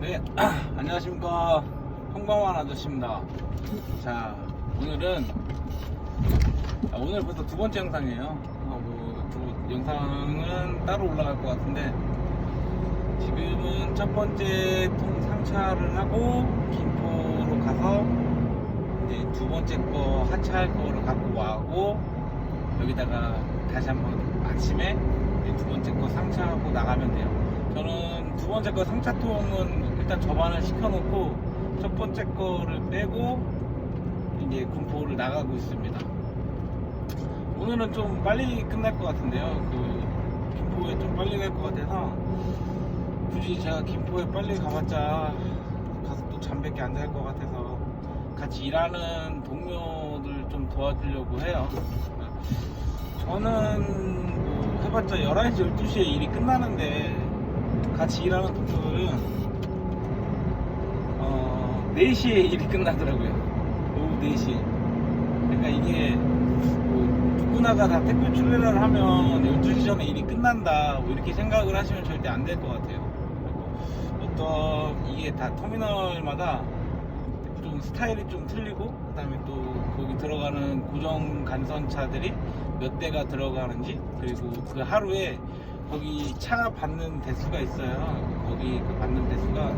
네, 안녕하십니까. 황광환 아저씨입니다. 자, 오늘부터 두 번째 영상이에요. 영상은 따로 올라갈 것 같은데, 지금은 첫 번째 통 상차를 하고 김포로 가서 이제 두 번째 거 하차할 거를 갖고 와고, 여기다가 다시 한번 아침에 두 번째 거 상차하고 나가면 돼요. 저는 두 번째 거 상차통은 일단 접안을 시켜놓고 첫 번째 거를 빼고 이제 군포를 나가고 있습니다. 오늘은 좀 빨리 끝날 것 같은데요. 김포에 좀 빨리 갈 것 같아서 굳이 제가 김포에 빨리 가봤자 가서 또 잠밖에 안 잘 것 같아서 같이 일하는 동료들 좀 도와주려고 해요. 저는 뭐 해봤자 11시, 12시에 일이 끝나는데 같이 일하는 동료들은 4시에 일이 끝나더라고요. 오후 4시. 그러니까 이게 뭐 누구나가 다 택배 출근을 하면 12시 전에 일이 끝난다 뭐 이렇게 생각을 하시면 절대 안 될 것 같아요. 이게 다 터미널마다 좀 스타일이 좀 틀리고, 그 다음에 또 거기 들어가는 고정 간선차들이 몇 대가 들어가는지, 그리고 그 하루에 거기 차 받는 대수가 있어요. 거기 그 받는 대수가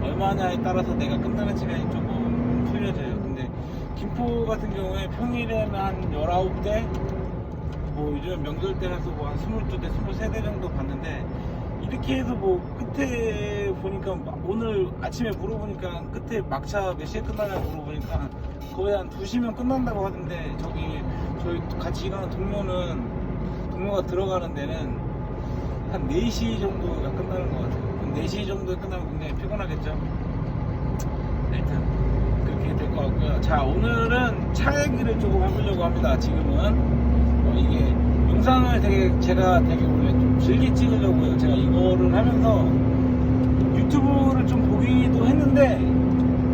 얼마냐에 따라서 내가 끝나는 시간이 조금 틀려져요. 근데 김포 같은 경우에 평일에는 한 19대, 뭐 요즘 명절 때라서 뭐 한 22대, 23대 정도 받는데, 이렇게 해서 뭐 끝에 보니까 오늘 아침에 물어보니까 끝에 막차 몇 시에 끝나냐고 물어보니까 거의 한 2시면 끝난다고 하던데, 저희 같이 일하는 동료가 들어가는 데는 한 4시 정도가 끝나는 것 같아요. 그럼 4시 정도에 끝나면 굉장히 피곤하겠죠. 일단 그렇게 될 것 같고요. 자, 오늘은 차 얘기를 조금 해보려고 합니다. 지금은 이게 영상을 제가 되게 원래 좀 길게 찍으려고요. 제가 이거를 하면서 유튜브를 좀 보기도 했는데,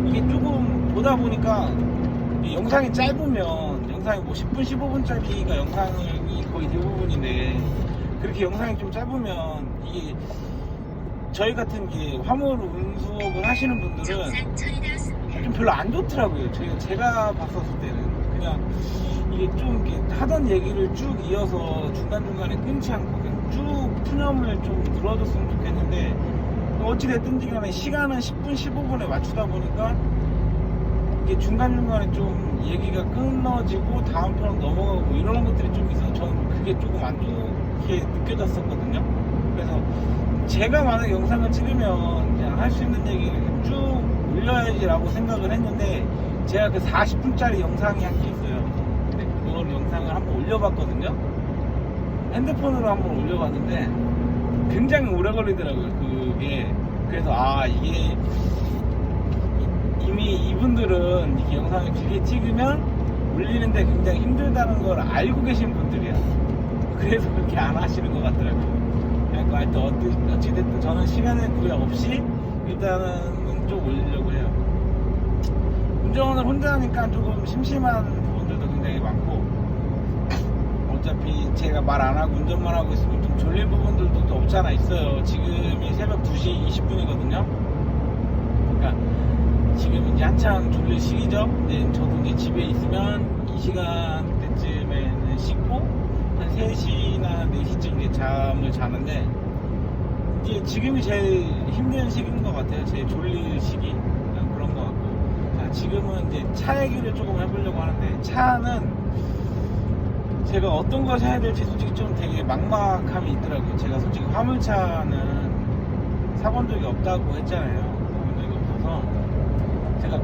이게 조금 보다 보니까 영상이 짧으면, 영상이 뭐 10분, 15분짜리가 영상이 거의 대부분인데, 그렇게 영상이 좀 짧으면 이게 저희 같은 게 화물 운수업을 하시는 분들은 좀 별로 안 좋더라고요. 제가 봤었을 때는 그냥 이게 좀 이렇게 하던 얘기를 쭉 이어서 중간중간에 끊지 않고 그냥 쭉 푸념을 좀 들어줬으면 좋겠는데, 어찌됐든지 간에 시간은 10분, 15분에 맞추다 보니까 이게 중간중간에 좀 얘기가 끊어지고 다음 편 넘어가고 이런 것들이 좀 있어서 저는 그게 조금 안 좋게 느껴졌었거든요. 그래서 제가 만약 영상을 찍으면 그냥 할 수 있는 얘기를 쭉 올려야지라고 생각을 했는데, 제가 그 40분짜리 영상이 한 게 있어요. 근데 그걸 영상을 한번 올려봤거든요. 핸드폰으로 한번 올려봤는데 굉장히 오래 걸리더라고요, 그게. 그래서 이게 이미 이분들은 이렇게 영상을 길게 찍으면 올리는데 굉장히 힘들다는 걸 알고 계신 분들이야. 그래서 그렇게 안 하시는 것 같더라고요. 그러니까 어찌됐든 저는 시간에 구애 없이 일단은 좀 올리려고 해요. 운전을 혼자 하니까 조금 심심한 부분들도 굉장히 많고, 어차피 제가 말 안 하고 운전만 하고 있으면 좀 졸린 부분들도 또 없지 않아 있어요. 지금이 새벽 2시 20분이거든요. 그러니까 지금 이제 한창 졸릴 시기죠. 네, 저도 이제 집에 있으면 이 시간대쯤에는 씻고 한 3시나 4시쯤 이제 잠을 자는데, 이제 지금이 제일 힘든 시기인 것 같아요. 제일 졸릴 시기. 그런 것 같고. 자, 지금은 이제 차 얘기를 조금 해보려고 하는데, 차는 제가 어떤 걸 사야 될지 솔직히 좀 되게 막막함이 있더라고요. 제가 솔직히 화물차는 사본 적이 없다고 했잖아요. 사본 적이 없어서 제가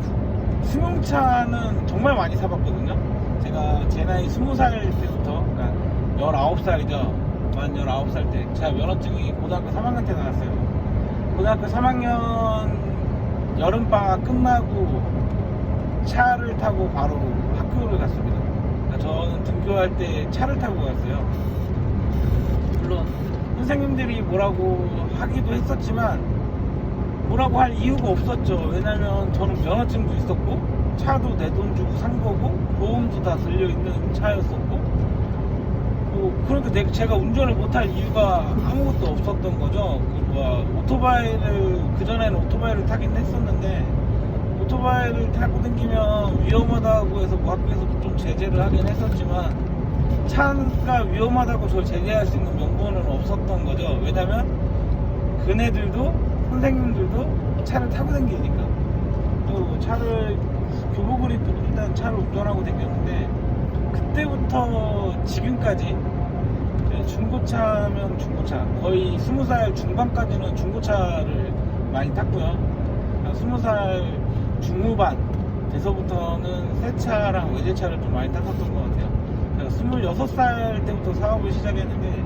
승용차는 정말 많이 사봤거든요. 제가 제 나이 20살 때부터, 그러니까 19살이죠. 만 19살 때 제가 면허증이 고등학교 3학년 때 나왔어요. 고등학교 3학년 여름방학 끝나고 차를 타고 바로 학교를 갔습니다. 그러니까 저는 등교할 때 차를 타고 갔어요. 물론 선생님들이 뭐라고 하기도 했었지만 뭐라고 할 이유가 없었죠. 왜냐면 저는 면허증도 있었고, 차도 내 돈 주고 산 거고, 보험도 다 들려있는 차였었고, 그러니까 제가 운전을 못할 이유가 아무것도 없었던 거죠. 오토바이를, 그전에는 오토바이를 타긴 했었는데, 오토바이를 타고 다니면 위험하다고 해서 뭐 학교에서도 좀 제재를 하긴 했었지만, 차가 위험하다고 저를 제재할 수 있는 명분은 없었던 거죠. 왜냐면 그네들도 선생님들도 차를 타고 다니니까. 또 차를 교복을 입고 일단 차를 운전하고 다녔는데, 그때부터 지금까지 중고차면 중고차, 거의 20살 중반까지는 중고차를 많이 탔고요. 20살 중후반 돼서부터는 새 차랑 외제차를 좀 많이 탔었던 것 같아요. 26살 때부터 사업을 시작했는데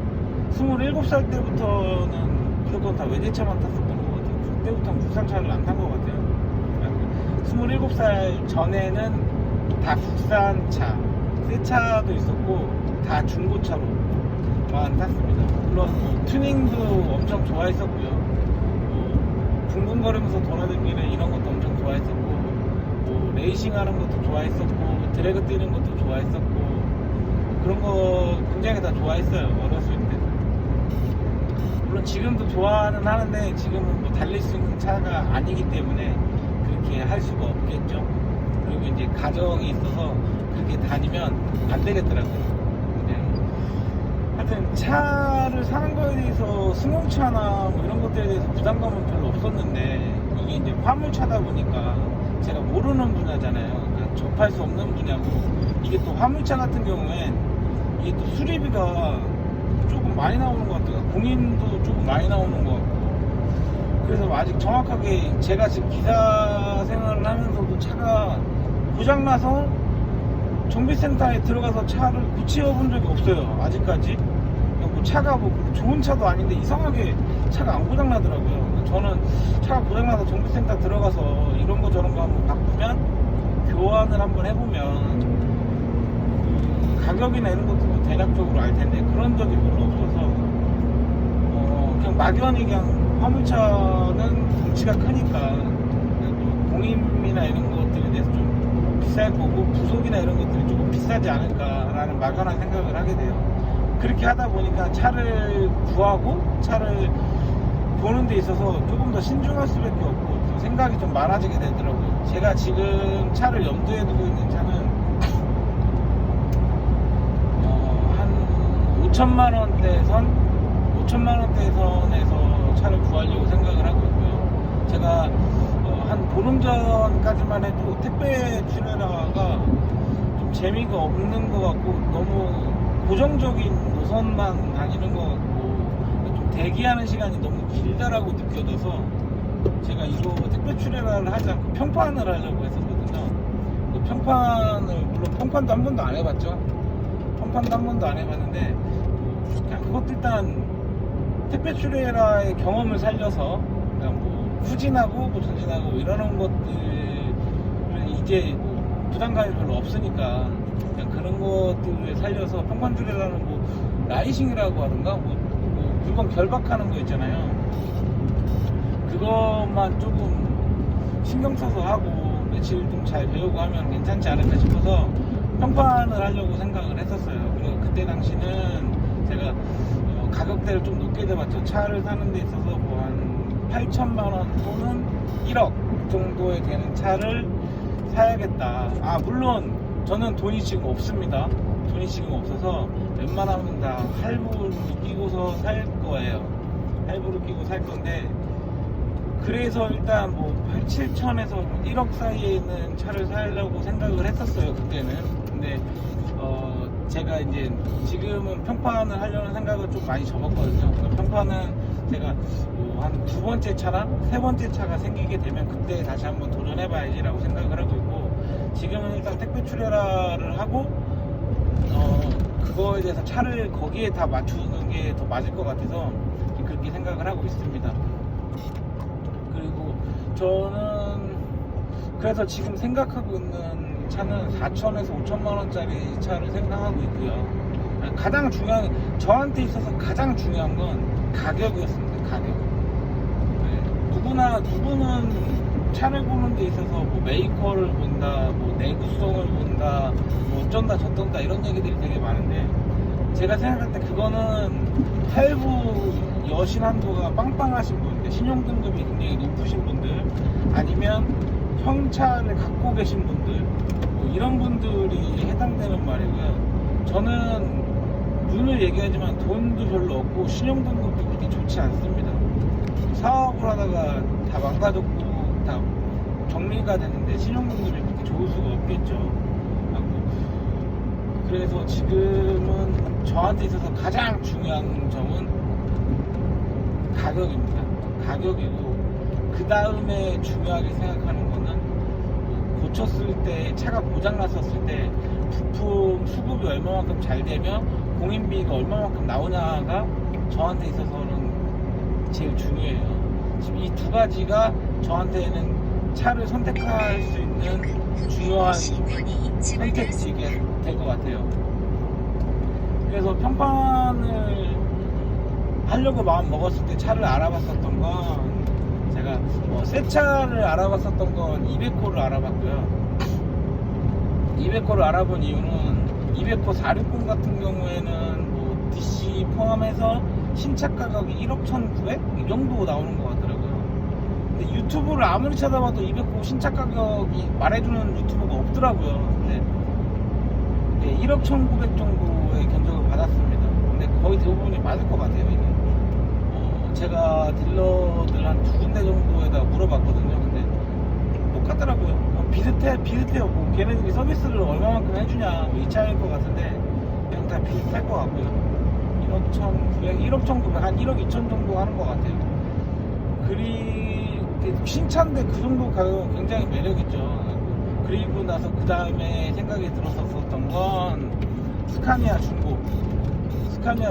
27살 때부터는 무조건 다 외제차만 탔었던 것 같아요. 그때부터는 국산차를 안 탄 것 같아요. 27살 전에는 다 국산차, 새 차도 있었고 다 중고차로만 탔습니다. 물론 튜닝도 엄청 좋아했었고요. 붕붕거리면서 돌아다니는 이런 것도 엄청 좋아했었고, 레이싱 하는 것도 좋아했었고, 드래그 뛰는 것도 좋아했었고, 그런 거 굉장히 다 좋아했어요. 어렸을 때. 물론 지금도 좋아는 하는데 지금은 뭐 달릴 수 있는 차가 아니기 때문에 그렇게 할 수가 없겠죠. 그리고 이제 가정이 있어서 그렇게 다니면 안 되겠더라고요. 하여튼 차를 사는 거에 대해서 승용차나 뭐 이런 것들에 대해서 부담감은 별로 없었는데, 이게 이제 화물차다 보니까 제가 모르는 분야잖아요. 그러니까 접할 수 없는 분야고, 이게 또 화물차 같은 경우엔 이게 또 수리비가 조금 많이 나오는 것 같아요. 공인도 조금 많이 나오는 것 같고, 그래서 아직 정확하게 제가 지금 기사 생활을 하면서도 차가 고장나서 정비센터에 들어가서 차를 고치어 본 적이 없어요. 아직까지. 뭐 차가 뭐 좋은 차도 아닌데 이상하게 차가 안 고장나더라고요. 저는 차가 고장나서 정비센터 들어가서 이런 거 저런 거 한번 바꾸면, 교환을 한번 해보면 가격이나 이런 것도 뭐 대략적으로 알 텐데 그런 적이 별로 없어서, 그냥 막연히 그냥 화물차는 덩치가 크니까 공임이나 이런 것들에 대해서 좀 비쌀 거고, 부속이나 이런 것들이 조금 비싸지 않을까라는 막연한 생각을 하게 돼요. 그렇게 하다 보니까 차를 구하고 차를 보는 데 있어서 조금 더 신중할 수밖에 없고, 또 생각이 좀 많아지게 되더라고요. 제가 지금 차를 염두에 두고 있는 차는 한 5천만 원대 선에서 차를 구하려고 생각을 하고 있고요. 제가 한 보름 전까지만 해도 택배 출연화가 좀 재미가 없는 것 같고, 너무 고정적인 노선만 다니는 것 같고, 좀 대기하는 시간이 너무 길다라고 느껴져서 제가 이거 택배 출연화를 하지 않고 평판을 하려고 했었거든요. 그 평판을, 물론 평판도 한 번도 안 해봤죠. 평판도 한 번도 안 해봤는데, 그냥 그것도 일단 택배 출연화의 경험을 살려서 그냥 뭐 후진하고 뭐 전진하고 이러는 것들은 이제 뭐 부담감이 별로 없으니까 그냥 그런 것들을 살려서 평판 출연화는 뭐 라이싱이라고 하던가 뭐 물건 결박하는 거 있잖아요. 그것만 조금 신경 써서 하고 며칠 좀 잘 배우고 하면 괜찮지 않을까 싶어서 평판을 하려고 생각을 했었어요. 그리고 그때 당시는 제가 가격대를 좀 높게 잡았죠. 차를 사는 데 있어서 뭐 한 8천만 원 또는 1억 정도에 되는 차를 사야겠다. 물론 저는 돈이 지금 없습니다. 돈이 지금 없어서 웬만하면 다 할부를 끼고서 살 거예요. 할부를 끼고 살 건데, 그래서 일단 뭐 8, 7천에서 1억 사이에 있는 차를 사려고 생각을 했었어요, 그때는. 근데 제가 이제 지금은 평판을 하려는 생각을 좀 많이 접었거든요. 그러니까 평판은 제가 뭐 한 두 번째 차랑 세 번째 차가 생기게 되면 그때 다시 한번 도전해봐야지라고 생각을 하고 있고, 지금은 일단 택배 출연화를 하고 그거에 대해서 차를 거기에 다 맞추는 게 더 맞을 것 같아서 그렇게 생각을 하고 있습니다. 그리고 저는 그래서 지금 생각하고 있는 차는 4천에서 5천만 원짜리 차를 생각하고 있고요. 가장 중요한, 저한테 있어서 가장 중요한 건 가격이었습니다. 가격. 누구는 차를 보는 데 있어서 뭐 메이커를 본다, 뭐 내구성을 본다, 뭐 어쩐다 저쩐다 이런 얘기들이 되게 많은데, 제가 생각할 때 그거는 할부 여신 한도가 빵빵하신 분들, 신용등급이 굉장히 높으신 분들, 아니면 형차를 갖고 계신 분들, 뭐 이런 분들이 해당되는 말이고요. 저는 눈을 얘기하지만 돈도 별로 없고 신용등급도 그렇게 좋지 않습니다. 사업을 하다가 다 망가졌고 다 정리가 되는데 신용등급이 그렇게 좋을 수가 없겠죠. 그래서 지금은 저한테 있어서 가장 중요한 점은 가격입니다. 가격이고, 그 다음에 중요하게 생각하는 거는 고쳤을 때, 차가 고장났었을 때 부품 수급이 얼마만큼 잘 되면 공인비가 얼마만큼 나오냐가 저한테 있어서는 제일 중요해요. 지금 이 두 가지가 저한테는 차를 선택할 수 있는 중요한 선택지가 될 것 같아요. 그래서 평판을 하려고 마음 먹었을 때 차를 알아봤었던 건, 제가 새 차를 알아봤었던 건 200호를 알아봤고요. 200호를 알아본 이유는 200호 460 같은 경우에는 뭐 DC 포함해서 신차 가격이 1억 1,900? 이 정도 나오는 것 같더라고요. 근데 유튜브를 아무리 찾아봐도 200호 신차 가격이 말해주는 유튜브가 없더라고요. 근데 1억 1,900 정도의 견적을 받았습니다. 근데 거의 대부분이 맞을 것 같아요, 이게. 제가 딜러들 한 두 군데 정도에다 물어봤거든요. 근데 똑같더라고요. 비슷해요. 뭐 걔네들이 서비스를 얼마만큼 해주냐, 뭐 이 차일 것 같은데 그냥 다 비슷할 것 같고요. 1억 1,900, 1억 1,900, 한 1억 2천 정도 하는 것 같아요. 신차인데 그 정도 가격은 굉장히 매력있죠. 그리고 나서 그 다음에 생각이 들었었던 건 스카니아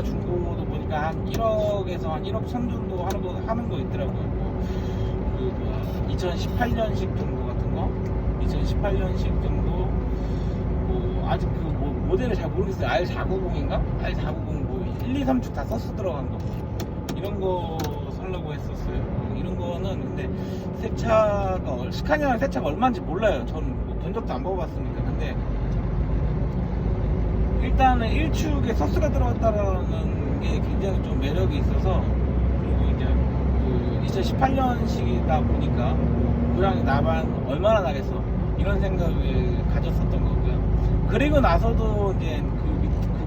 중고도 보니까 한 1억에서 한 1억 1천 정도 하는 거 있더라고요. 2018년식 정도 같은 거, 2018년식 정도, 아직 모델을 잘 모르겠어요. R490인가? R490 뭐 1, 2, 3축 다 서스 들어간 거, 이런 거 살려고 했었어요. 이런 거는 근데 스카니아는 새 차가 얼마인지 몰라요. 저는 본 적도 안 먹어봤으니까. 근데 일단은 1축에 서스가 들어갔다라는 게 굉장히 좀 매력이 있어서, 그리고 이제 2018년식이다 보니까 고장이 나만 얼마나 나겠어, 이런 생각을 가졌었던 거고요. 그리고 나서도 이제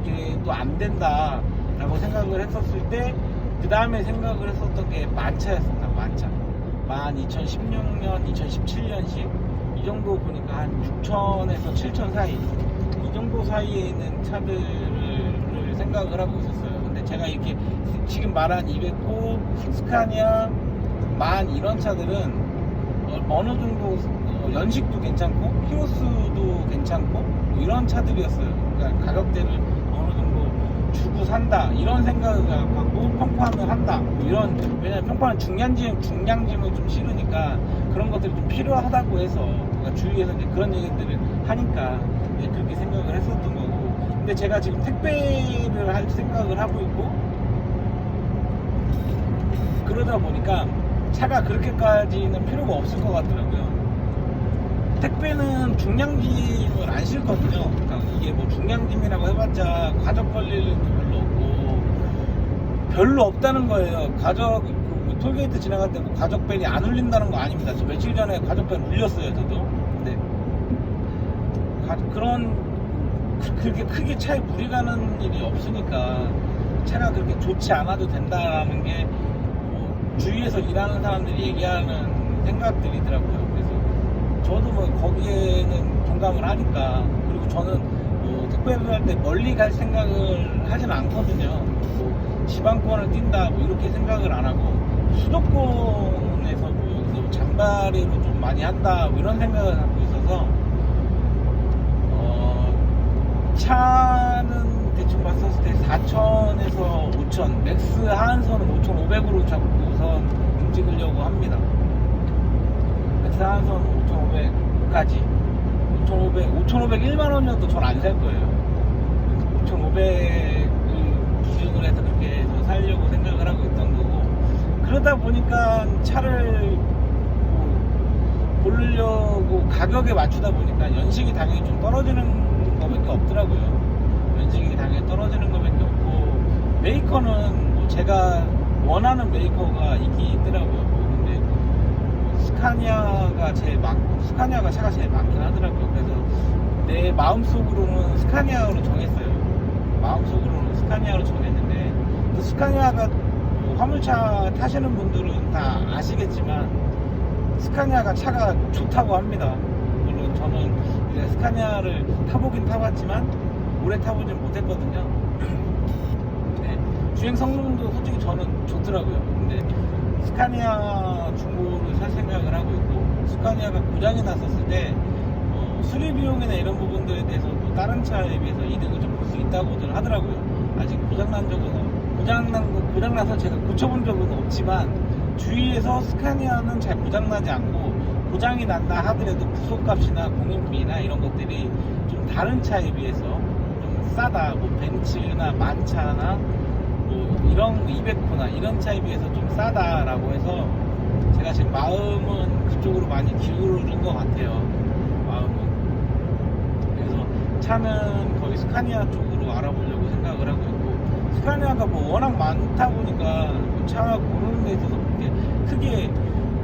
그게 또 안 된다라고 생각을 했었을 때, 그 다음에 생각을 했었던 게 만차였습니다. 만차 2016년, 2017년식 이 정도 보니까 한 6천에서 7천 사이, 이 정도 사이에 있는 차들을 생각을 하고 있었어요. 근데 제가 이렇게 지금 말한 200호, 스카니아, 이런 차들은 어느 정도 연식도 괜찮고 키로수도 괜찮고 뭐 이런 차들이었어요. 그러니까 가격대를 어느 정도 주고 산다, 이런 생각을 갖고 평판을 한다, 뭐 이런, 왜냐면 평판은 중량짐을 좀 실으니까 그런 것들이 좀 필요하다고 해서, 그러니까 주위에서 이제 그런 얘기들을 하니까 그렇게 생각을 했었던 거고. 근데 제가 지금 택배를 할 생각을 하고 있고, 그러다 보니까 차가 그렇게까지는 필요가 없을 것 같더라고요. 택배는 중량짐을 안 싣거든요. 그러니까 이게 뭐 중량짐이라고 해봤자 과적 걸릴 일도 별로 없다는 거예요. 톨게이트 지나갈 때 뭐 과적벨이 안 울린다는 거 아닙니다. 저 며칠 전에 과적벨 울렸어요, 저도. 근데 그렇게 크게 차에 물이 가는 일이 없으니까 차가 그렇게 좋지 않아도 된다는 게 주위에서 일하는 사람들이 얘기하는 생각들이더라고요. 그래서 저도 뭐 거기에는 동감을 하니까. 그리고 저는 택배를 할 때 멀리 갈 생각을 하진 않거든요. 뭐 지방권을 뛴다 뭐 이렇게 생각을 안 하고, 수도권에서 뭐 잔바리로 좀 많이 한다 뭐 이런 생각을 갖고 있어서, 차는 대충 봤었을 때 4천에서 5천, 맥스 하한선은 5,500으로 잡고선 움직이려고 합니다. 맥스 하한선 5,500까지. 5,500 1만원이어도 전 안 살 거예요. 5,500을 기준으로 해서 그렇게 해서 살려고 생각을 하고 있던 거고, 그러다 보니까 차를 고르려고 가격에 맞추다 보니까 연식이 당연히 좀 떨어지는 거밖에 없더라고요. 연식이 당연히 떨어지는 것밖에 없고, 메이커는 뭐 제가 원하는 메이커가 있긴 있더라고요. 근데 스카니아가 차가 제일 많긴 하더라고요. 그래서 내 마음속으로는 스카니아로 정했어요. 마음속으로는 스카니아로 정했는데, 또 스카니아가 뭐 화물차 타시는 분들은 다 아시겠지만 스카니아가 차가 좋다고 합니다. 물론 저는 이제 스카니아를 타보긴 타봤지만 오래 타보진 못했거든요. 네, 주행 성능도 솔직히 저는 좋더라고요. 근데 스카니아 중고를 살 생각을 하고 있고, 스카니아가 고장이 났었을 때 수리 비용이나 이런 부분들에 대해서 또 다른 차에 비해서 이득을 좀 볼 수 있다고들 하더라고요. 아직 고장나서 제가 고쳐본 적은 없지만 주위에서 스카니아는 잘 고장나지 않고, 고장이 난다 하더라도 부속값이나 공인비나 이런 것들이 좀 다른 차에 비해서 좀 싸다. 뭐 벤츠나 만차나 뭐 이런 200호나 이런 차에 비해서 좀 싸다라고 해서 제가 지금 마음은 그쪽으로 많이 기울어진 것 같아요. 마음은. 그래서 차는 거의 스카니아 쪽으로 알아보려고 생각을 하고 있고, 스카니아가 뭐 워낙 많다 보니까 차 고르는 데 있어서 크게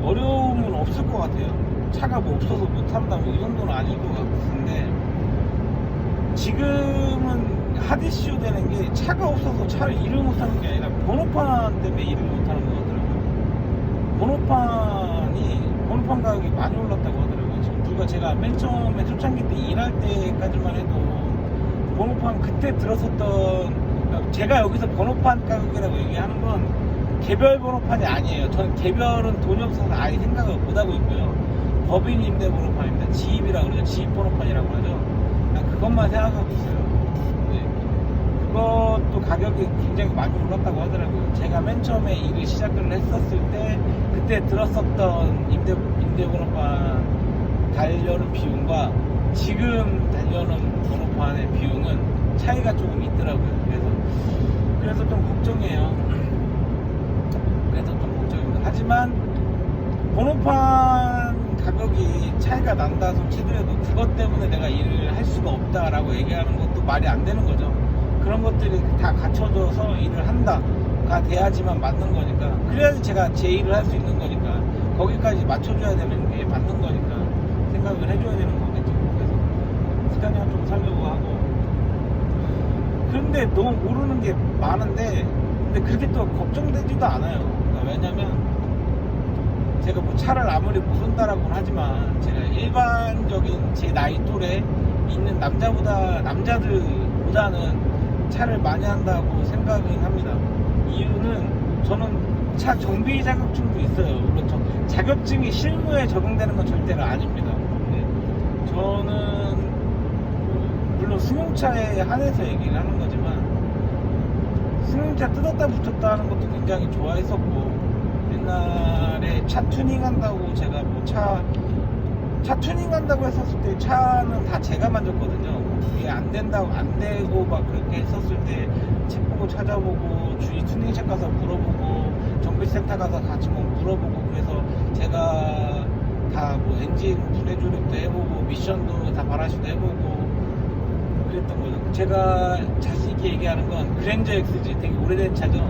어려움은 없을 것 같아요. 차가 뭐 없어서 못한다 뭐 이 정도는 아닐 것 같은데, 지금은 핫 이슈 되는 게 차가 없어서 차를 일을 못하는 게 아니라 번호판 때문에 일을 못하는 것 같더라고요. 번호판 가격이 많이 올랐다고 하더라고요. 지금 불과 제가 맨 처음에 초창기 때 일할 때까지만 해도 번호판 그때 들었었던, 제가 여기서 번호판 가격이라고 얘기하는 건 개별 번호판이 아니에요. 저는 개별은 돈이 없어서 아예 생각을 못하고 있고요. 법인 임대 번호판입니다. 지입이라고 그러죠. 지입 번호판이라고 하죠. 그냥 그것만 생각하고 있어요. 네. 그것도 가격이 굉장히 많이 올랐다고 하더라고요. 제가 맨 처음에 일을 시작을 했었을 때 그때 들었었던 임대 번호판 달려는 비용과 지금 달려는 번호판의 비용은 차이가 조금 있더라고요. 그래서 좀 걱정이에요. 그래서 좀 걱정입니다. 하지만 번호판 가격이 차이가 난다 손 치더라도 그것 때문에 내가 일을 할 수가 없다라고 얘기하는 것도 말이 안 되는 거죠. 그런 것들이 다 갖춰져서 일을 한다가 돼야지만 맞는 거니까, 그래야지 제가 제 일을 할 수 있는 거니까, 거기까지 맞춰줘야 되는 게 맞는 거니까 생각을 해줘야 되는 거겠죠. 그래서 스카니아 좀 살려고 하고. 그런데 너무 모르는 게 많은데, 근데 그렇게 또 걱정되지도 않아요. 그러니까 왜냐면 제가 뭐 차를 아무리 모른다라고는 하지만 제가 일반적인 제 나이 또래 있는 남자들보다는 차를 많이 한다고 생각은 합니다. 이유는 저는 차 정비 자격증도 있어요. 물론 자격증이 실무에 적용되는 건 절대로 아닙니다. 네. 저는 물론 승용차에 한해서 얘기를 하는 거지만, 승용차 뜯었다 붙였다 하는 것도 굉장히 좋아했었고, 옛날에 차 튜닝한다고 제가 뭐 차 튜닝한다고 했었을 때 차는 다 제가 만졌거든요. 그게 안 된다고, 안 되고 막 그렇게 했었을 때 책 보고 찾아보고, 주위 튜닝샵 가서 물어보고, 정비센터 가서 같이 뭐 물어보고, 그래서 제가 다 뭐 엔진 분해 조립도 해보고, 미션도 다 바라시도 해보고 그랬던 거죠. 제가 자신 있게 얘기하는 건 그랜저 XG, 되게 오래된 차죠.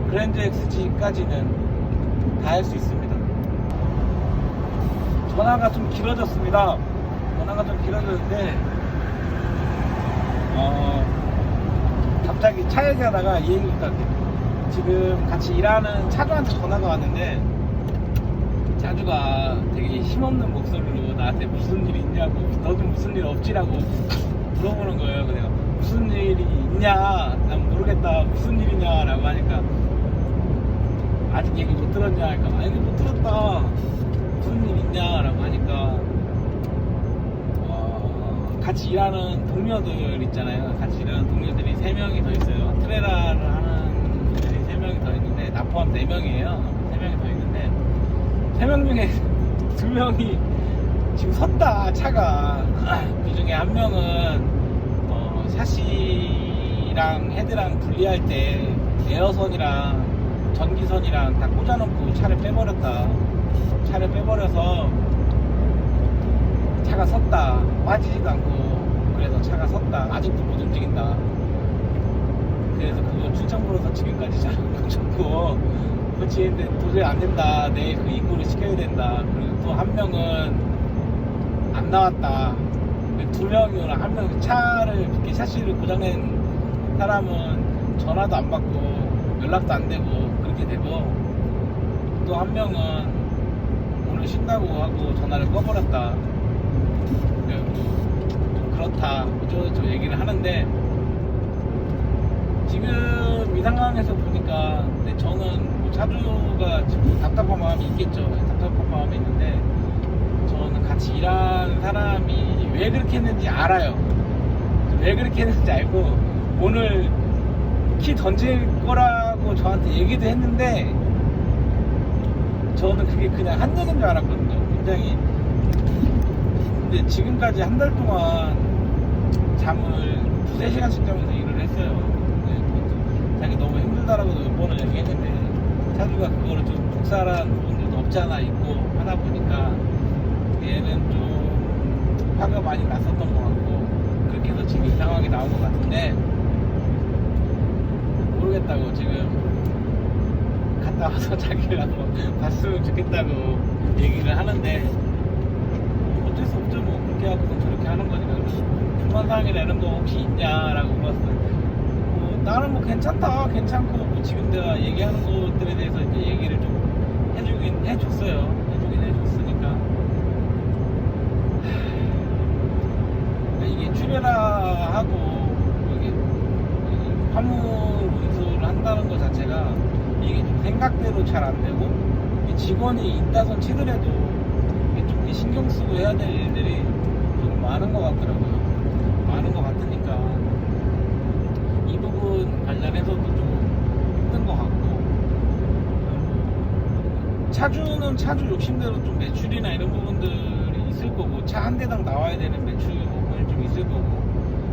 그랜저 XG까지는 다 할 수 있습니다. 전화가 좀 길어졌습니다. 전화가 좀 길어졌는데, 갑자기 차 얘기하다가 이 얘기부터 할게요. 지금 같이 일하는 차주한테 전화가 왔는데, 차주가 되게 힘없는 목소리로 나한테 무슨 일이 있냐고, 너도 무슨 일 없지라고 물어보는 거예요. 그래서 무슨 일이 있냐, 난 모르겠다, 무슨 일이냐 라고 하니까, 아직 얘기 못 들었냐 하니까, 얘기 못 들었다, 무슨 일 있냐 라고 하니까, 같이 일하는 동료들 있잖아요. 같이 일하는 동료들이 3명이 더 있어요. 트레라를 하는 분들이 3명이 더 있는데, 나 포함 4명이에요 3명이 더 있는데, 3명 중에 2명이 지금 섰다, 차가. 그 중에 한 명은 샤시랑 헤드랑 분리할 때 에어선이랑 전기선이랑 다 꽂아놓고 차를 빼버렸다. 차를 빼버려서 차가 섰다. 빠지지도 않고. 그래서 차가 섰다. 아직도 못 움직인다. 그래서 그거 충청부로서 지금까지 잘하고 좋고 그렇지 근데 도저히 안 된다. 내일 그 입고를 시켜야 된다. 그리고 또 한 명은 안 나왔다. 두 명이나 한 명 차를 이렇게 샤시를 고장낸 사람은 전화도 안 받고 연락도 안 되고 그렇게 되고 또 한 명은 오늘 쉰다고 하고 전화를 꺼버렸다. 좀 그렇다. 저 얘기를 하는데 지금 이 상황에서 보니까 근데 저는 뭐 차주가 지금 답답한 마음이 있겠죠. 답답한 마음이 있는데 저는 같이 일하는 사람이 왜 그렇게 했는지 알아요. 왜 그렇게 했는지 알고 오늘 키 던질 거라고 저한테 얘기도 했는데 저는 그게 그냥 한 얘기인 줄 알았거든요. 굉장히 근데 지금까지 한 달 동안 잠을 2-3시간씩 자면서 일을 했어요. 자기 너무 힘들다라고 몇 번을 얘기했는데 차주가 그거를 좀 독살한 부분들도 없지 않아 있고 하다 보니까 얘는 좀 화가 많이 났었던 것 같고 그렇게 해서 지금 이 상황이 나온 것 같은데 모르겠다고 지금 갔다 와서 자기를 한번 봤으면 좋겠다고 얘기를 하는데 어쩔 수 없죠. 뭐 그렇게 하고 저렇게 하는 거니까. 중간상황이라는 거 혹시 있냐라고 물었어요. 나는 뭐 괜찮다, 괜찮고 뭐 지금 내가 얘기하는 것들에 대해서 이제 얘기를 좀 해주긴 해줬어요. 해주긴 해줬으니까 이게 출연하고 이게 화물 운수를 한다는 것 자체가 이게 좀 생각대로 잘 안 되고 직원이 있다손 치더라도 이게 좀 신경 쓰고 해야 될 일들이 좀 많은 것 같더라고요. 많은 것 같으니까 이 부분 관련해서도 좀 힘든 것 같고 차주는 차주 욕심대로 좀 매출이나 이런 부분들이 있을 거고 차 한 대당 나와야 되는 매출 부분이 좀 있을 거고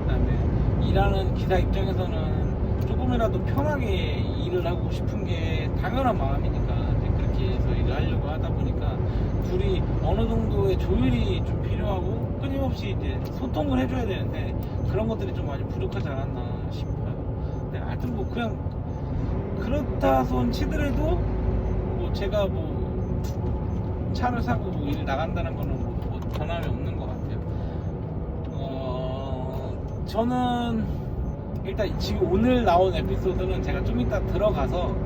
그다음에 일하는 기사 입장에서는 조금이라도 편하게 일을 하고 싶은 게 당연한 마음이니까 이제 그렇게 해서 일을 하려고 하다 보니까 둘이 어느 정도의 조율이 좀 필요하고 끊임없이 이제 소통을 해줘야 되는데 그런 것들이 좀 많이 부족하지 않았나 싶어요. 근데 하여튼 뭐 그냥 그렇다 손 치더라도 뭐 제가 뭐 차를 사고 뭐 일 나간다는 거는 뭐 변함이 없는 것 같아요. 저는 일단 지금 오늘 나온 에피소드는 제가 좀 이따 들어가서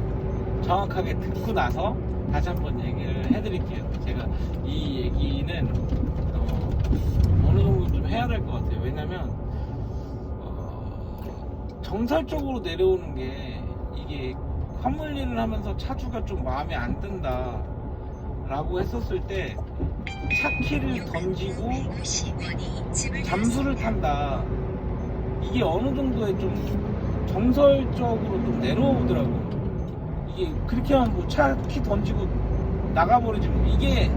정확하게 듣고 나서 다시 한번 얘기를 해드릴게요. 제가 이 얘기는 어느 정도 좀 해야 될 것 같아요. 왜냐면 정설적으로 내려오는 게 이게 화물 일을 하면서 차주가 좀 마음에 안 든다 라고 했었을 때 차키를 던지고 잠수를 탄다 이게 어느 정도의 좀 정설적으로 좀 내려오더라고요. 이게 그렇게 하면 뭐 차 키 던지고 나가버리지 뭐 이게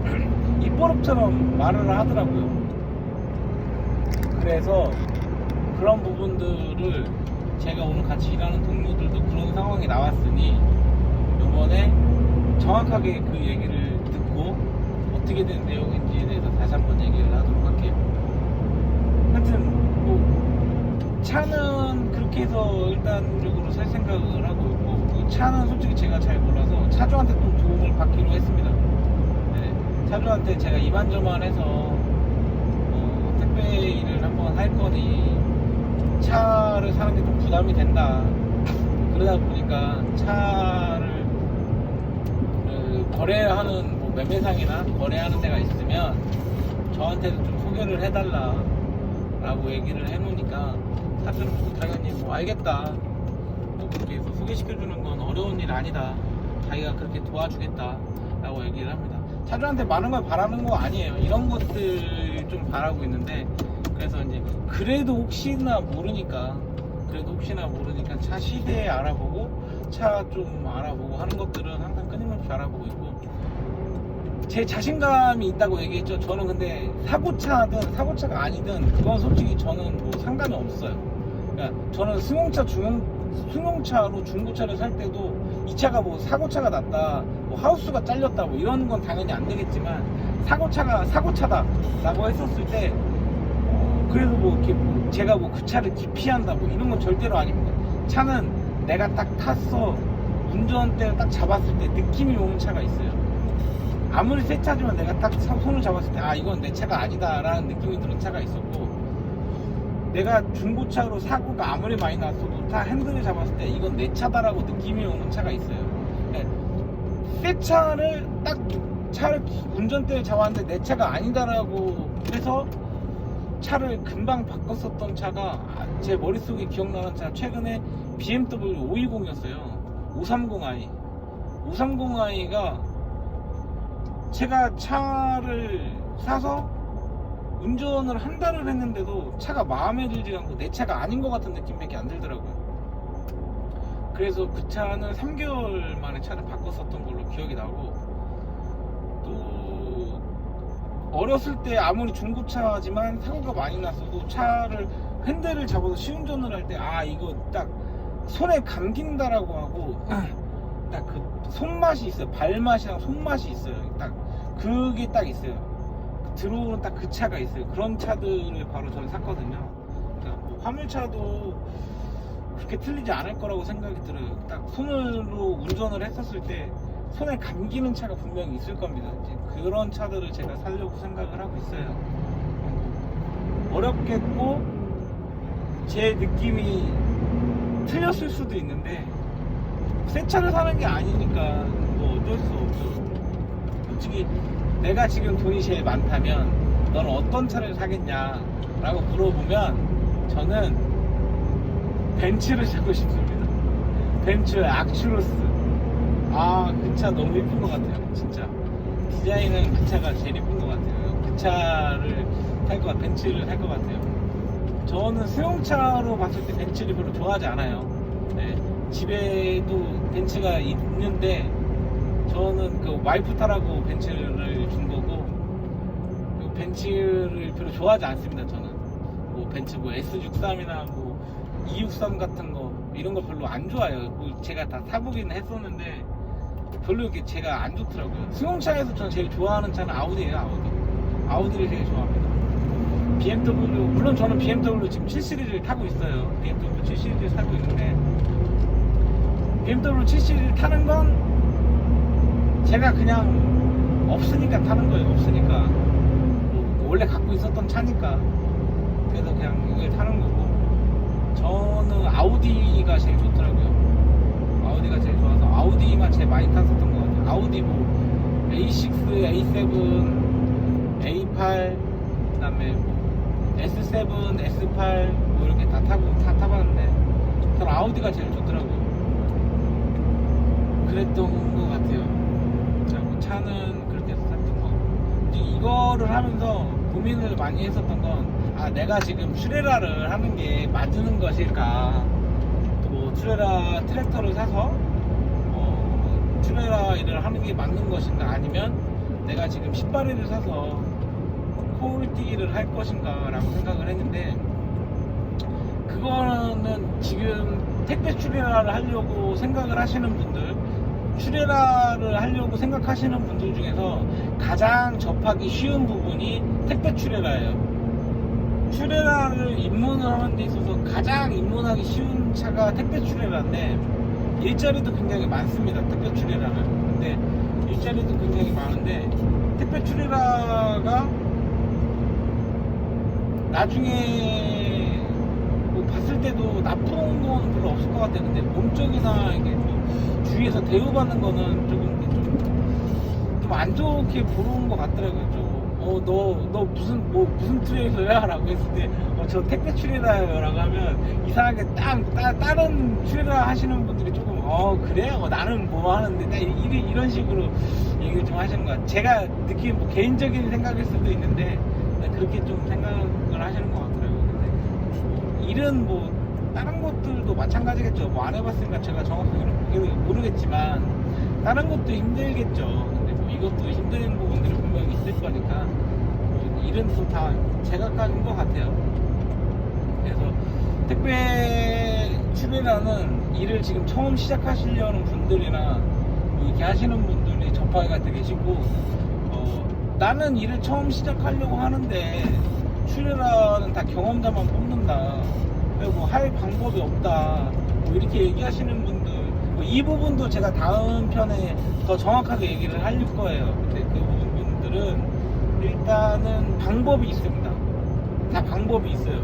입버릇처럼 말을 하더라고요. 그래서 그런 부분들을 제가 오늘 같이 일하는 동료들도 그런 상황이 나왔으니 이번에 정확하게 그 얘기를 듣고 어떻게 된 내용인지에 대해서 다시 한번 얘기를 하도록 할게요. 하여튼 뭐 차는 그렇게 해서 일단적으로 살 생각을 하고 있고 그 차는 솔직히 제가 잘 몰라서 차주한테 좀 도움을 받기로 했습니다. 네, 차주한테 제가 이만저만해서 택배 일을 한번 할 거니 차를 사는 게 좀 부담이 된다. 그러다 보니까 차를 거래하는 뭐 매매상이나 거래하는 데가 있으면 저한테도 좀 소개를 해달라 라고 얘기를 해놓으니까 차주는 당연히 뭐 알겠다, 뭐 그렇게 해서 소개시켜주는 건 어려운 일 아니다, 자기가 그렇게 도와주겠다 라고 얘기를 합니다. 차주한테 많은 걸 바라는 거 아니에요. 이런 것들 좀 바라고 있는데 그래서 이제 그래도 혹시나 모르니까 차 시대 알아보고 차 좀 알아보고 하는 것들은 항상 끊임없이 알아보고 있고 제 자신감이 있다고 얘기했죠. 저는 근데 사고차든 사고차가 아니든 그건 솔직히 저는 뭐 상관이 없어요. 그러니까 저는 승용차로 중고차를 살 때도 이 차가 뭐 사고차가 났다, 뭐 하우스가 잘렸다 뭐 이런 건 당연히 안 되겠지만 사고차가 사고차다 라고 했었을 때 그래서 뭐 이렇게 뭐 제가 뭐 그 차를 기피한다 뭐 이런 건 절대로 아닙니다. 차는 내가 딱 탔어, 운전대를 딱 잡았을 때 느낌이 오는 차가 있어요. 아무리 새 차지만 내가 딱 손을 잡았을 때 아 이건 내 차가 아니다 라는 느낌이 드는 차가 있었고, 내가 중고차로 사고가 아무리 많이 났어도 차 핸들을 잡았을 때 이건 내 차다라고 느낌이 오는 차가 있어요. 새 차를 딱 차를 운전대를 잡았는데 내 차가 아니다라고 해서 차를 금방 바꿨었던 차가 제 머릿속에 기억나는 차, 최근에 BMW 520이었어요 530i 530i가 제가 차를 사서 운전을 한 달을 했는데도 차가 마음에 들지 않고 내 차가 아닌 것 같은 느낌밖에 안 들더라고요. 그래서 그 차는 3개월 만에 차를 바꿨었던 걸로 기억이 나고, 또 어렸을 때 아무리 중고차지만 사고가 많이 났어도 차를 핸들을 잡아서 시운전을 할 때 아 이거 딱 손에 감긴다라고 하고 딱 그 손맛이 있어요. 발맛이랑 손맛이 있어요. 딱 그게 딱 있어요. 들어오는 딱 그 차가 있어요. 그런 차들을 바로 저는 샀거든요. 그러니까 뭐 화물차도 그렇게 틀리지 않을 거라고 생각이 들어요. 딱 손으로 운전을 했었을 때 손에 감기는 차가 분명히 있을 겁니다. 이제 그런 차들을 제가 사려고 생각을 하고 있어요. 어렵겠고 제 느낌이 틀렸을 수도 있는데 새 차를 사는 게 아니니까 뭐 어쩔 수 없죠. 솔직히 내가 지금 돈이 제일 많다면 너는 어떤 차를 사겠냐 라고 물어보면 저는 벤츠를 사고 싶습니다. 벤츠 악츄로스. 아, 그 차 너무 예쁜 것 같아요. 진짜 디자인은 그 차가 제일 예쁜 것 같아요. 그 차를 살 것 같아요. 벤츠를 살 것 같아요. 저는 승용차로 봤을 때 벤츠를 별로 좋아하지 않아요. 네, 집에도 벤츠가 있는데 저는 그 와이프 타라고 벤츠를 준 거고, 그 벤츠를 별로 좋아하지 않습니다. 저는 뭐 벤츠 뭐 S63이나 뭐 263 같은 거 이런 거 별로 안 좋아해요. 뭐 제가 다 타보긴 했었는데 별로 이렇게 제가 안 좋더라고요. 승용차에서 저는 제일 좋아하는 차는 아우디예요. 아우디를 제일 좋아합니다. BMW, 물론 저는 BMW 지금 7시리즈를 타고 있어요. BMW 7시리즈를 타고 있는데 BMW 7시리즈 타는 건 제가 그냥 없으니까 타는 거예요. 없으니까 뭐 원래 갖고 있었던 차니까 그래서 그냥 이걸 타는 거고, 저는 아우디가 제일 좋더라고요. 아우디가 제일 좋아서 아우디만 제일 많이 탔었던 것 같아요. 아우디 뭐 A6, A7, A8, 그 다음에 뭐 S7, S8 뭐 이렇게 다 타봤는데 저는 아우디가 제일 좋더라고요. 그랬던 것 같아요. 뭐 차는 그렇게 해서 샀던 거. 이거를 하면서 고민을 많이 했었던 건, 아 내가 지금 트레라를 하는 게 맞는 것일까, 또 뭐 트레라 트랙터를 사서 트레라 일을 하는 게 맞는 것인가, 아니면 내가 지금 신발을 사서 콜뛰기를 할 것인가 라고 생각을 했는데, 그거는 지금 택배 트레라를 하려고 생각을 하시는 분들, 트레라를 하려고 생각하시는 분들 중에서 가장 접하기 쉬운 부분이 택배 트레라예요. 트레라를 입문을 하는 데 있어서 가장 입문하기 쉬운 차가 택배 트레라인데, 일자리도 굉장히 많습니다. 택배 트레라는. 근데 일자리도 굉장히 많은데 택배 트레라가 나중에 뭐 봤을 때도 나쁜 건 별로 없을 것 같아요. 근데 몸쪽이나 이게 뭐 주위에서 대우받는 거는 조금 안 좋게 보는 것 같더라고요. 너 무슨 트레일러야? 라고 했을 때 저 택배 트레일러요 라고 하면 이상하게 다른 트레일러 하시는 분들이 조금 그래요? 나는 뭐 하는데 이런 식으로 얘기를 좀 하시는 것 같아요. 제가 느낀 뭐 개인적인 생각일 수도 있는데 그렇게 좀 생각을 하시는 것 같더라고요. 근데 일은 뭐 다른 것들도 마찬가지겠죠. 뭐 안 해봤으니까 제가 정확하게 모르겠지만 다른 것도 힘들겠죠. 근데 뭐 이것도 힘든 부분들이 분명히 있을 거니까 뭐 일은 또 다 제각각인 것 같아요. 그래서 택배 트레라는 일을 지금 처음 시작하시려는 분들이나 뭐 이렇게 하시는 분들이 접하기가 되게 쉽고, 나는 일을 처음 시작하려고 하는데 트레라는 다 경험자만 뽑는다, 그리고 뭐 할 방법이 없다, 뭐 이렇게 얘기하시는 분들, 뭐 이 부분도 제가 다음 편에 더 정확하게 얘기를 할 거예요. 근데 그 부분들은 일단은 방법이 있습니다. 다 방법이 있어요.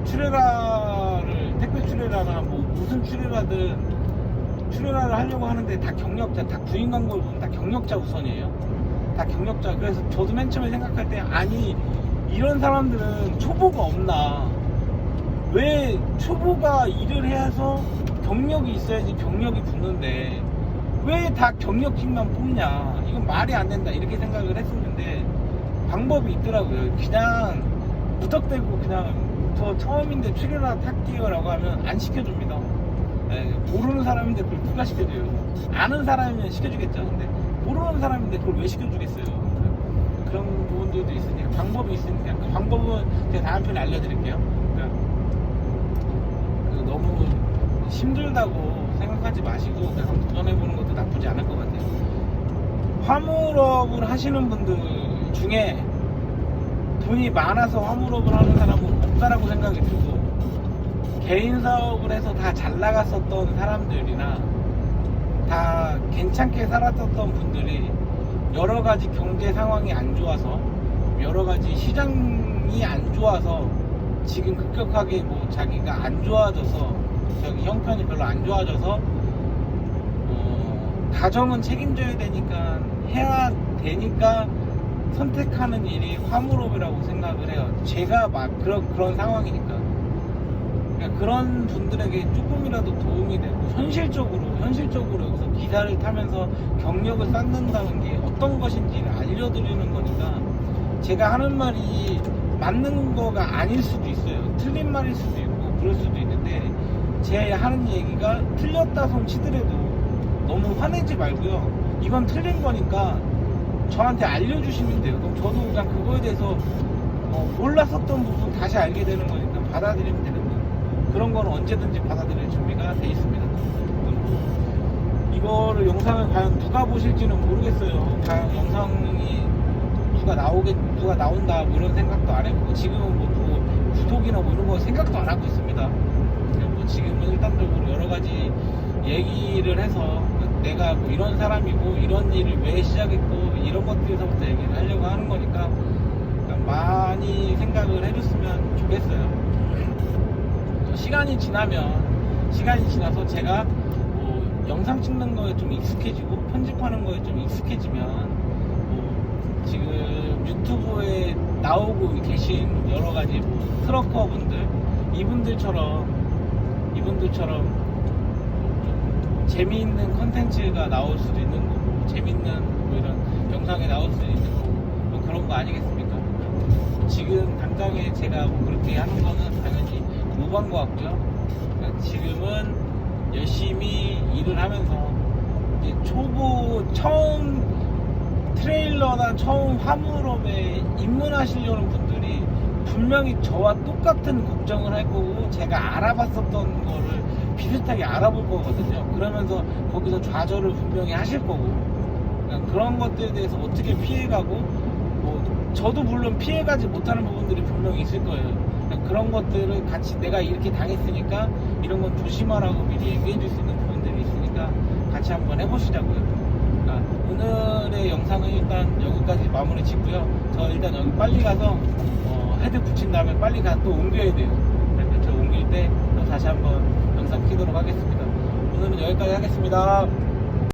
출애라를, 택배 출애라나 뭐 무슨 출애라든 출애라를 하려고 하는데 다 경력자, 다 구인 광고를 보면 다 경력자 우선이에요. 다 경력자. 그래서 저도 맨 처음에 생각할 때, 아니 이런 사람들은 초보가 없나, 왜 초보가 일을 해서 경력이 있어야지 경력이 붙는데 왜 다 경력직만 뽑냐, 이건 말이 안 된다, 이렇게 생각을 했었는데 방법이 있더라고요. 그냥 무턱대고 그냥 저 처음인데 출애라 탈게요 라고 하면 안 시켜줍니다. 네, 모르는 사람인데 그걸 누가 시켜줘요. 아는 사람이면 시켜주겠죠. 근데 모르는 사람인데 그걸 왜 시켜주겠어요. 그런 부분들도 있으니까 방법이 있으니까 그 방법은 제가 다음 편에 알려드릴게요. 그러니까 너무 힘들다고 생각하지 마시고 그냥 도전해보는 것도 나쁘지 않을 것 같아요. 화물업을 하시는 분들 중에 돈이 많아서 화물업을 하는 사람은 없다라고 생각이 들고, 개인 사업을 해서 다 잘 나갔었던 사람들이나 다 괜찮게 살았었던 분들이 여러 가지 경제 상황이 안 좋아서, 여러 가지 시장이 안 좋아서 지금 급격하게 뭐 자기가 안 좋아져서, 자기 형편이 별로 안 좋아져서 가정은 책임져야 되니까 해야 되니까 선택하는 일이 화물업이라고 생각을 해요. 제가 막 그런 상황이니까. 그러니까 그런 분들에게 조금이라도 도움이 되고, 현실적으로 여기서 기사를 타면서 경력을 쌓는다는 게 어떤 것인지를 알려드리는 거니까, 제가 하는 말이 맞는 거가 아닐 수도 있어요. 틀린 말일 수도 있고 그럴 수도 있는데, 제 하는 얘기가 틀렸다 손 치더라도 너무 화내지 말고요. 이건 틀린 거니까 저한테 알려주시면 돼요. 그럼 저도 그냥 그거에 대해서 몰랐었던 부분 다시 알게 되는 거니까 받아들이면 되는 거예요. 그런 거는 언제든지 받아들일 준비가 돼 있습니다. 이거를 영상을 과연 누가 보실지는 모르겠어요. 과연 영상이 누가 나온다 뭐 이런 생각도 안 해보고, 지금은 뭐 구독이나 뭐 이런 거 생각도 안 하고 있습니다. 뭐 지금은 일단적으로 여러 가지 얘기를 해서 내가 뭐 이런 사람이고 이런 일을 왜 시작했고 이런 것들에서부터 얘기를 하려고 하는 거니까 많이 생각을 해줬으면 좋겠어요. 시간이 지나서 제가 뭐 영상 찍는 거에 좀 익숙해지고 편집하는 거에 좀 익숙해지면 뭐 지금 유튜브에 나오고 계신 여러 가지 뭐 트러커 분들, 이분들처럼 재미있는 컨텐츠가 나올 수도 있는 거고, 재밌는 뭐 이런 영상에 나올 수도 있는 거고, 뭐 그런 거 아니겠습니까? 지금 당장에 제가 뭐 그렇게 하는 거는 당연히 무방 것 같고요. 그러니까 지금은 열심히 일을 하면서 이제 처음 트레일러나 처음 화물업에 입문하시려는 분들이 분명히 저와 똑같은 걱정을 할 거고, 제가 알아봤었던 거를 비슷하게 알아볼 거거든요. 그러면서 거기서 좌절을 분명히 하실 거고, 그러니까 그런 것들에 대해서 어떻게 피해가고, 뭐 저도 물론 피해가지 못하는 부분들이 분명히 있을 거예요. 그러니까 그런 것들을 같이 내가 이렇게 당했으니까 이런 건 조심하라고 미리 얘기해 줄 수 있는 부분들이 있으니까 같이 한번 해보시자고요. 그러니까 오늘의 영상은 일단 여기까지 마무리 짓고요. 저 일단 여기 빨리 가서 헤드 붙인 다음에 빨리 또 옮겨야 돼요. 그래서 저 옮길 때 또 다시 한번 영상 키도록 하겠습니다. 오늘은 여기까지 하겠습니다.